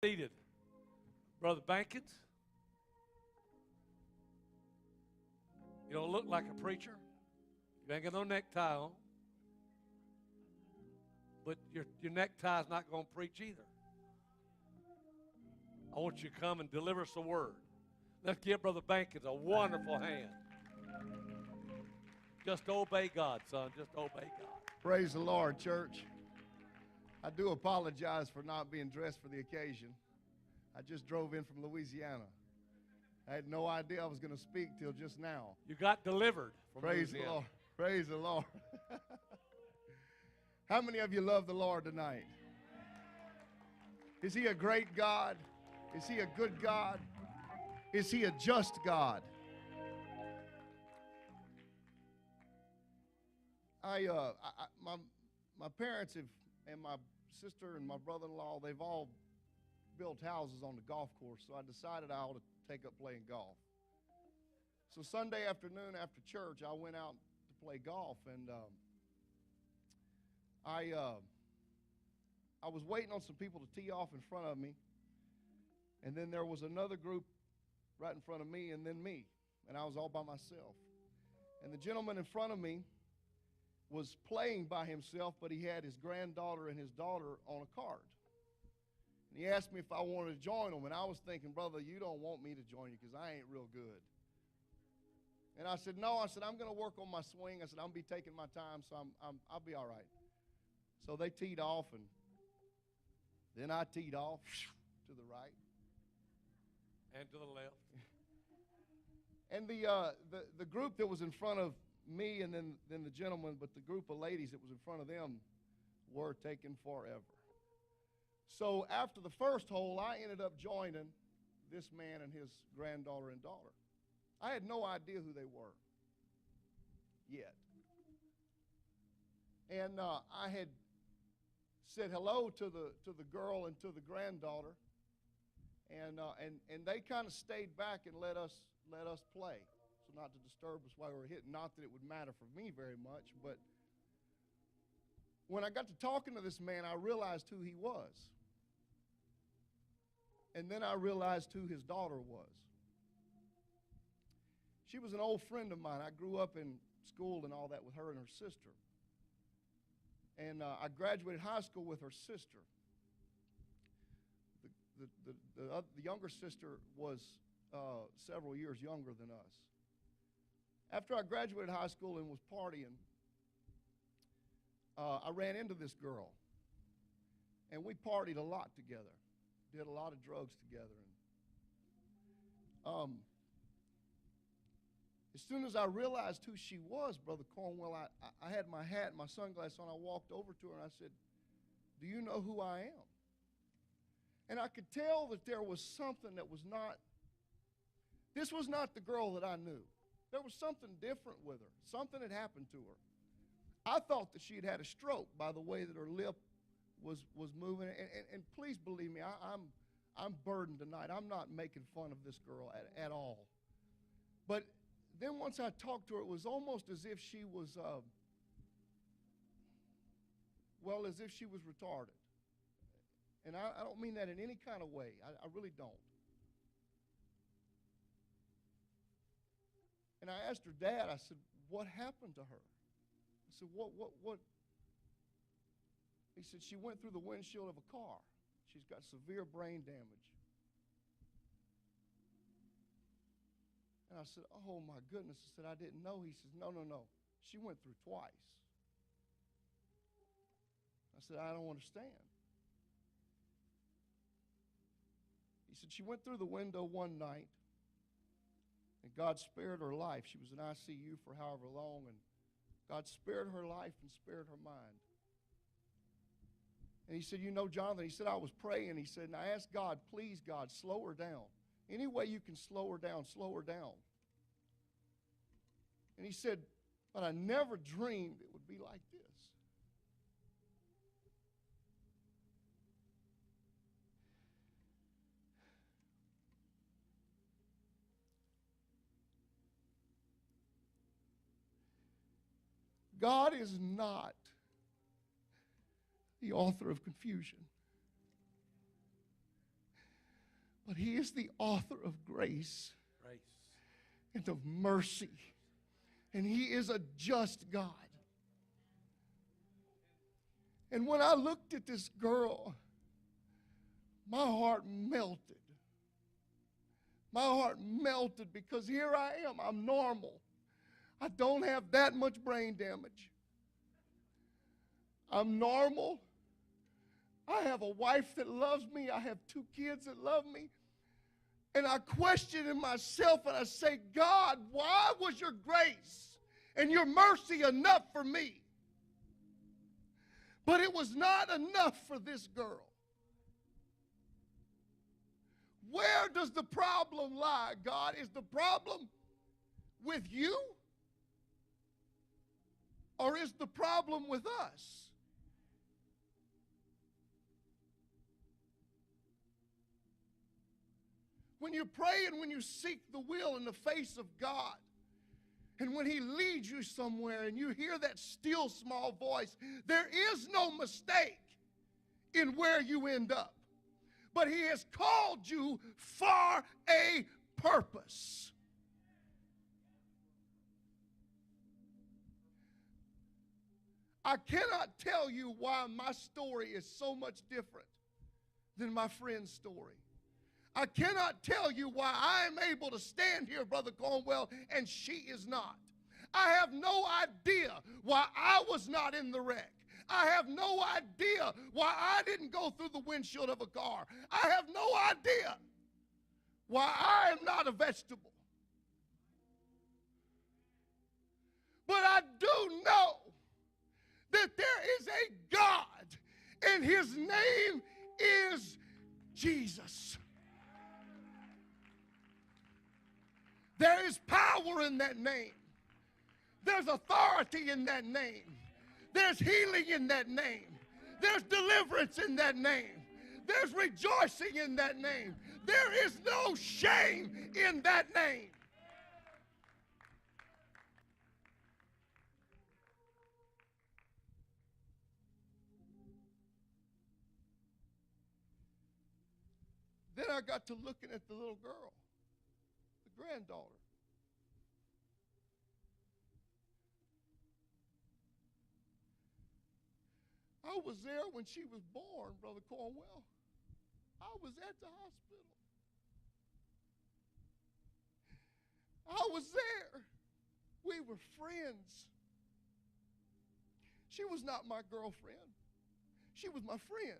Seated. Brother Bankens, you don't look like a preacher. You ain't got no necktie on. But your necktie is not going to preach either. I want you to come and deliver us a word. Let's give Brother Bankens a wonderful hand. Just obey God, son. Just obey God. Praise the Lord, church. I do apologize for not being dressed for the occasion. I just drove in from Louisiana. I had no idea I was going to speak till just now. You got delivered from Praise Louisiana. the Lord. Praise the Lord. How many of you love the Lord tonight? Is He a great God? Is He a good God? Is He a just God? My parents have, and my sister and my brother-in-law, they've all built houses on the golf course, so I decided I ought to take up playing golf. So Sunday afternoon after church, I went out to play golf, and I was waiting on some people to tee off in front of me, and then there was another group right in front of me, and then me, and I was all by myself. And the gentleman in front of me was playing by himself, but he had his granddaughter and his daughter on a cart. And he asked me if I wanted to join him, and I was thinking, brother, you don't want me to join you because I ain't real good. And I said, no. I said, I'm going to work on my swing. I said, I'll be taking my time, so I'll be all right. So they teed off, and then I teed off to the right. And to the left. And the group that was in front of me and then the gentleman, but the group of ladies that was in front of them were taking forever. So after the first hole, I ended up joining this man and his granddaughter and daughter. I had no idea who they were yet. And I had said hello to the girl and to the granddaughter, and they kind of stayed back and let us play, so not to disturb us while we were hitting. Not that it would matter for me very much, but when I got to talking to this man, I realized who he was. And then I realized who his daughter was. She was an old friend of mine. I grew up in school and all that with her and her sister. And I graduated high school with her sister. The younger sister was several years younger than us. After I graduated high school and was partying, I ran into this girl. And we partied a lot together. Did a lot of drugs together. And as soon as I realized who she was, Brother Cornwell, I had my hat and my sunglasses on. I walked over to her and I said, do you know who I am? And I could tell that there was something that was not, this was not the girl that I knew. There was something different with her. Something had happened to her. I thought that she had had a stroke by the way that her lip was moving. And please believe me, I'm burdened tonight. I'm not making fun of this girl at all. But then once I talked to her, it was almost as if she was, as if she was retarded. And I don't mean that in any kind of way. I really don't. And I asked her dad, I said, what happened to her? I said, what? He said, she went through the windshield of a car. She's got severe brain damage. And I said, oh my goodness. I said, I didn't know. He says, no. She went through twice. I said, I don't understand. He said, she went through the window one night, and God spared her life. She was in ICU for however long, and God spared her life and spared her mind. And he said, you know, Jonathan, he said, I was praying. He said, and I asked God, please, God, slow her down. Any way you can slow her down, slow her down. And he said, but I never dreamed it would be like this. God is not the author of confusion. He is the author of grace Grace. and of mercy. And He is a just God. And when I looked at this girl, my heart melted. My heart melted because here I am. I'm normal. I don't have that much brain damage. I'm normal. I have a wife that loves me. I have 2 kids that love me. And I question in myself and I say, God, why was your grace and your mercy enough for me? But it was not enough for this girl. Where does the problem lie, God? Is the problem with you? Or is the problem with us? When you pray and when you seek the will and the face of God, and when He leads you somewhere and you hear that still small voice, there is no mistake in where you end up. But He has called you for a purpose. I cannot tell you why my story is so much different than my friend's story. I cannot tell you why I am able to stand here, Brother Cornwell, and she is not. I have no idea why I was not in the wreck. I have no idea why I didn't go through the windshield of a car. I have no idea why I am not a vegetable. But I do know that there is a God, and His name is Jesus. There is power in that name. There's authority in that name. There's healing in that name. There's deliverance in that name. There's rejoicing in that name. There is no shame in that name. Then I got to looking at the little girl, the granddaughter. I was there when she was born, Brother Cornwell. I was at the hospital. I was there. We were friends. She was not my girlfriend. She was my friend.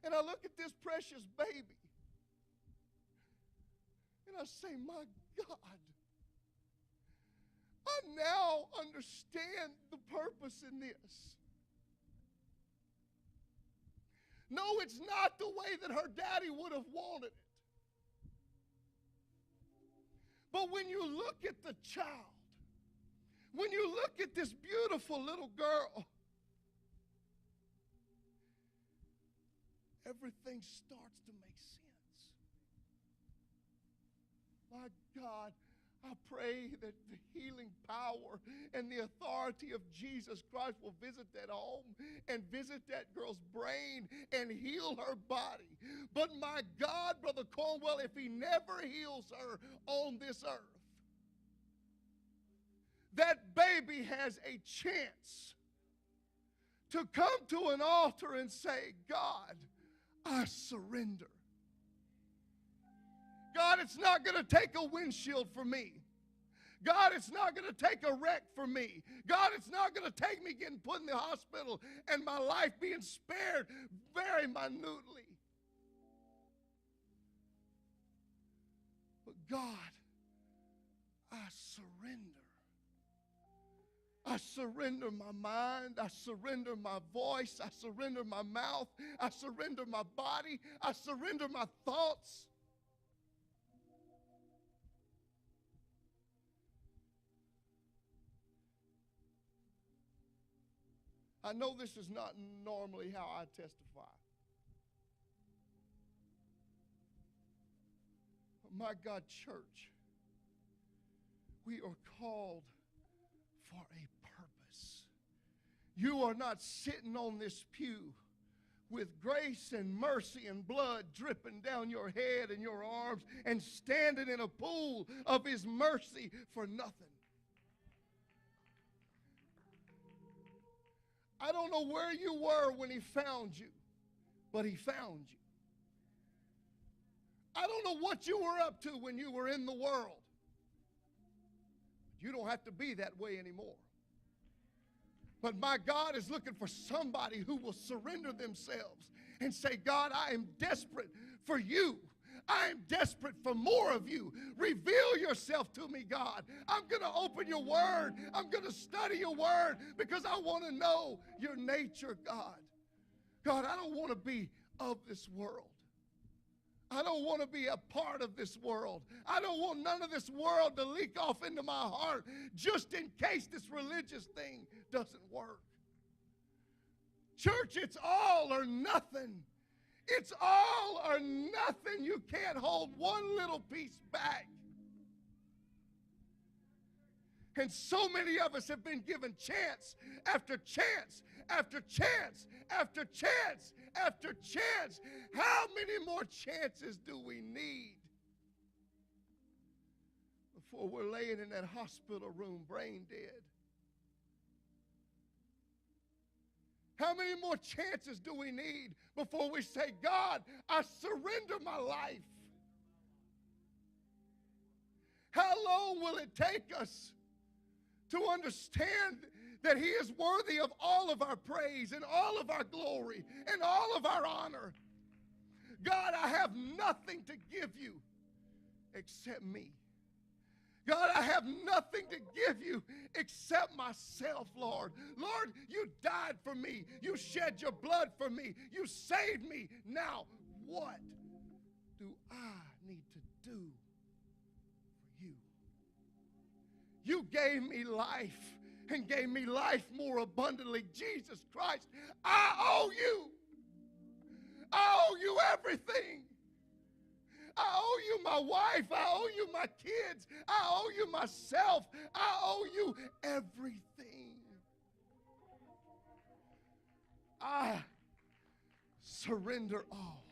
And I look at this precious baby, and I say, my God, I now understand the purpose in this. No, it's not the way that her daddy would have wanted it. But when you look at the child, when you look at this beautiful little girl, everything starts to make sense. My God, I pray that the healing power and the authority of Jesus Christ will visit that home and visit that girl's brain and heal her body. But my God, Brother Cornwell, if He never heals her on this earth, that baby has a chance to come to an altar and say, God, I surrender. God, it's not going to take a windshield for me. God, it's not going to take a wreck for me. God, it's not going to take me getting put in the hospital and my life being spared very minutely. But God, I surrender. I surrender my mind. I surrender my voice. I surrender my mouth. I surrender my body. I surrender my thoughts. I know this is not normally how I testify. But my God, church, we are called for a purpose. You are not sitting on this pew with grace and mercy and blood dripping down your head and your arms and standing in a pool of His mercy for nothing. I don't know where you were when He found you, but He found you. I don't know what you were up to when you were in the world. You don't have to be that way anymore. But my God is looking for somebody who will surrender themselves and say, God, I am desperate for you. I am desperate for more of you. Reveal yourself to me, God. I'm going to open your word. I'm going to study your word because I want to know your nature, God. God, I don't want to be of this world. I don't want to be a part of this world. I don't want none of this world to leak off into my heart just in case this religious thing doesn't work. Church, it's all or nothing. It's all or nothing. You can't hold one little piece back. And so many of us have been given chance after chance after chance after chance after chance. How many more chances do we need before we're laying in that hospital room brain dead? How many more chances do we need before we say, God, I surrender my life? How long will it take us to understand that He is worthy of all of our praise and all of our glory and all of our honor? God, I have nothing to give you except me. God, I have nothing to give you except myself, Lord. Lord, you died for me. You shed your blood for me. You saved me. Now, what do I need to do for you? You gave me life and gave me life more abundantly. Jesus Christ, I owe you. I owe you everything. I owe you my wife. I owe you my kids. I owe you myself. I owe you everything. I surrender all.